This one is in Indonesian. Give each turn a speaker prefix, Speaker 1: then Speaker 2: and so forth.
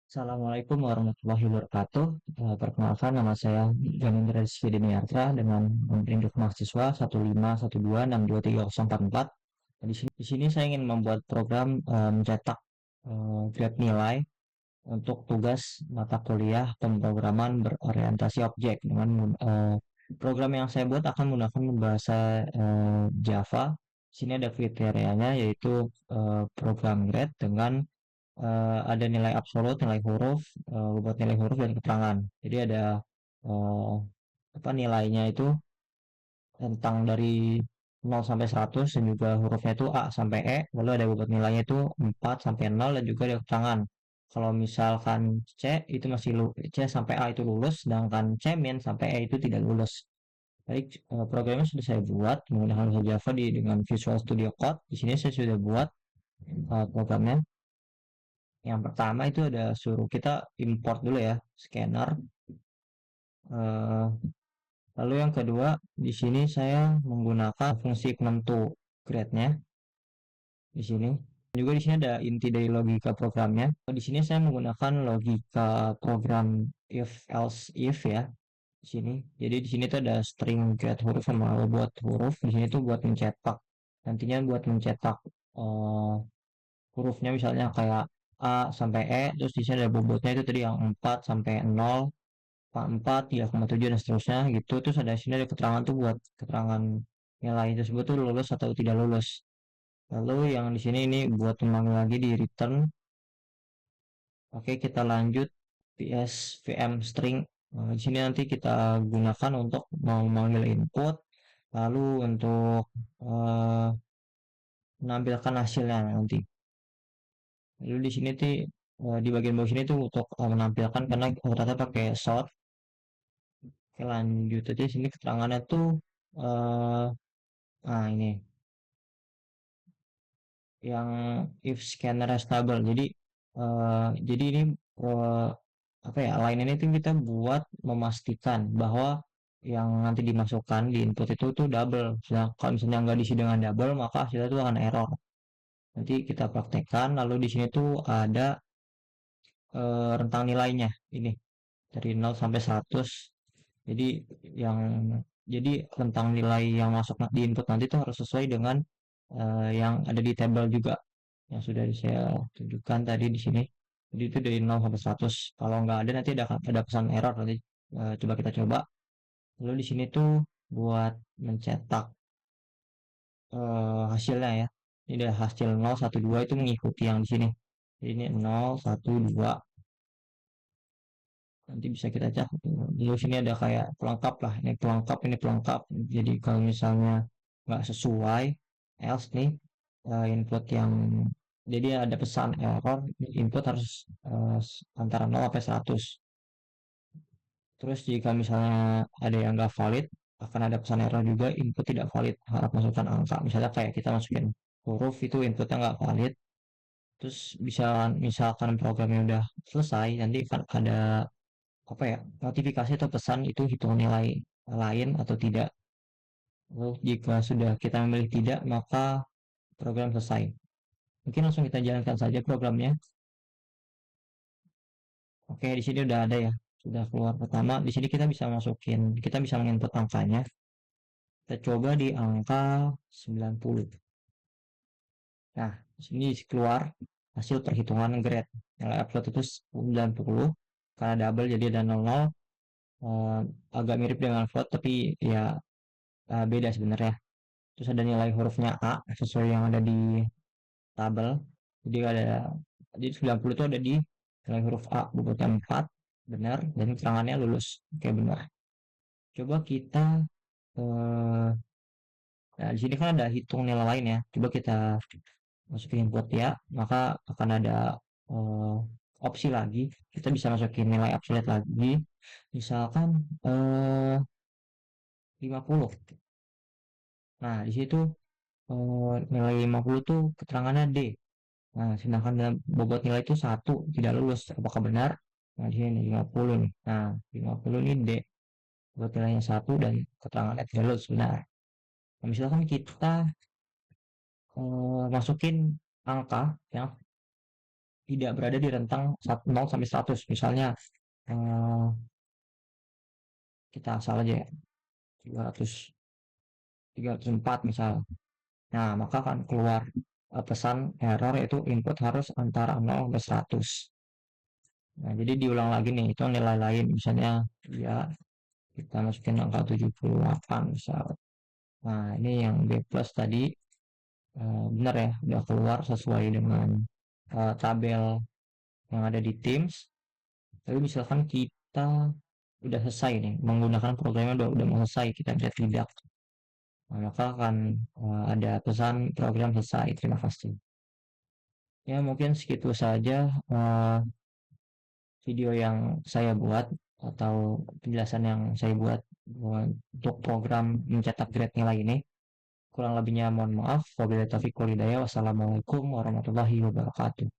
Speaker 1: Assalamualaikum warahmatullahi wabarakatuh. Perkenalkan nama saya Ganindra Rizky Diniartra dengan nomor induk mahasiswa 151262304. Di sini saya ingin membuat program mencetak grade nilai untuk tugas mata kuliah pemrograman berorientasi objek dengan program yang saya buat akan menggunakan bahasa Java. Di sini ada kriterianya yaitu program grade dengan ada nilai absolut, nilai huruf, buat nilai huruf dan keterangan. Jadi ada eh, apa nilainya itu tentang dari 0 sampai 100 dan juga hurufnya itu A sampai E, lalu ada bobot nilainya itu 4 sampai 0 dan juga ada keterangan. Kalau misalkan C itu masih C sampai A itu lulus, sedangkan C min sampai E itu tidak lulus. Baik, programnya sudah saya buat menggunakan bahasa Java dengan Visual Studio Code. Di sini saya sudah buat programnya. Yang pertama itu ada suruh kita import dulu ya, scanner. Eh, Lalu yang kedua, di sini saya menggunakan fungsi penentu grade-nya di sini. Juga di sini ada inti dari logika programnya. Di sini saya menggunakan logika program if else if ya di sini. Jadi di sini tuh ada string grade huruf sama buat huruf. Di sini tuh buat mencetak. Nantinya buat mencetak eh, hurufnya misalnya kayak A sampai E, terus di sini ada bobotnya itu tadi yang 4 sampai 0, 4, 3,7 dan seterusnya gitu. Terus ada sini ada keterangan tuh buat keterangan nilai tersebut tuh lulus atau tidak lulus. Lalu yang di sini ini buat memanggil lagi di return. Oke, kita lanjut PS VM string. Di sini nanti kita gunakan untuk mau memanggil input, lalu untuk eh, menampilkan hasilnya nanti. Lalu di sini tuh di bagian bawah sini tuh untuk menampilkan karena rata-rata pakai short. Oke, lanjut aja sini keterangannya tuh eh ini yang if scanner stable. Jadi ini eh, apa ya? Line ini tuh kita buat memastikan bahwa yang nanti dimasukkan di input itu tuh double. Sedangkan kalau misalnya nggak diisi dengan double, maka hasilnya tuh akan error. Nanti kita praktekkan. Lalu di sini tuh ada rentang nilainya. Ini dari 0 sampai 100. Jadi yang jadi rentang nilai yang masuk di input nanti itu harus sesuai dengan yang ada di tabel juga yang sudah saya tunjukkan tadi di sini. Jadi itu dari 0 sampai 100. Kalau nggak ada nanti ada pesan error nanti coba kita coba. Lalu di sini tuh buat mencetak hasilnya ya. Ini ada hasil 0, 1, 2 itu mengikuti yang di sini. Jadi ini 0, 1, 2 nanti bisa kita cek dulu sini ada kayak pelengkap lah ini pelengkap jadi kalau misalnya nggak sesuai else nih input yang jadi ada pesan error input harus antara 0 sampai 100 terus jika misalnya ada yang nggak valid akan ada pesan error juga input tidak valid harap masukkan angka misalnya kayak kita masukin huruf itu inputnya nggak valid terus bisa misalkan programnya udah selesai nanti kan ada apa ya notifikasi atau pesan itu hitung nilai lain atau tidak. Lalu jika sudah kita memilih tidak maka program selesai. Mungkin langsung kita jalankan saja programnya. Oke, di sini udah ada ya. Sudah keluar pertama. Di sini kita bisa masukin, kita bisa menginput angkanya. Kita coba di angka 90. Nah, di sini keluar hasil perhitungan grade. Nilai upload itu 90 karena double jadi ada 00. Agak mirip dengan float tapi ya beda sebenarnya. Terus ada nilai hurufnya A sesuai yang ada di tabel. Jadi ada jadi 90 itu ada di nilai huruf A bobotnya 4 benar dan keterangannya lulus. Oke benar. Coba kita eh, nah di sini kan ada hitung nilai lain ya. Coba kita masukin input ya, maka akan ada eh, opsi lagi. Kita bisa masukin nilai absolut lagi. Misalkan 50. Nah, di situ nilai 50 tuh keterangannya D. Nah, sedangkan dalam bobot nilai itu satu tidak lulus. Apakah benar? Nah, di sini 50 nih. Nah, 50 ini D. Bobot nilainya satu dan keterangannya tidak lulus. Benar. Nah, misalkan kita masukin angka yang tidak berada di rentang 0 sampai 100. Misalnya eh, kita asal aja ya, 300, 304 misal. Nah, maka akan keluar pesan error, yaitu input harus antara 0 sampai 100. Nah, jadi diulang lagi nih, itu nilai lain. Misalnya ya kita masukin angka 78 misal. Nah, ini yang B plus tadi benar ya, udah keluar sesuai dengan tabel yang ada di Teams. Tapi misalkan kita udah selesai nih, menggunakan programnya udah mau selesai, kita bisa tidak. Nah, maka akan ada pesan program selesai, terima kasih. Ya, mungkin segitu saja video yang saya buat atau penjelasan yang saya buat untuk program mencetak grade nilai ini. Kurang lebihnya mohon maaf. Wabillahi taufiq walhidayah. Wassalamualaikum warahmatullahi wabarakatuh.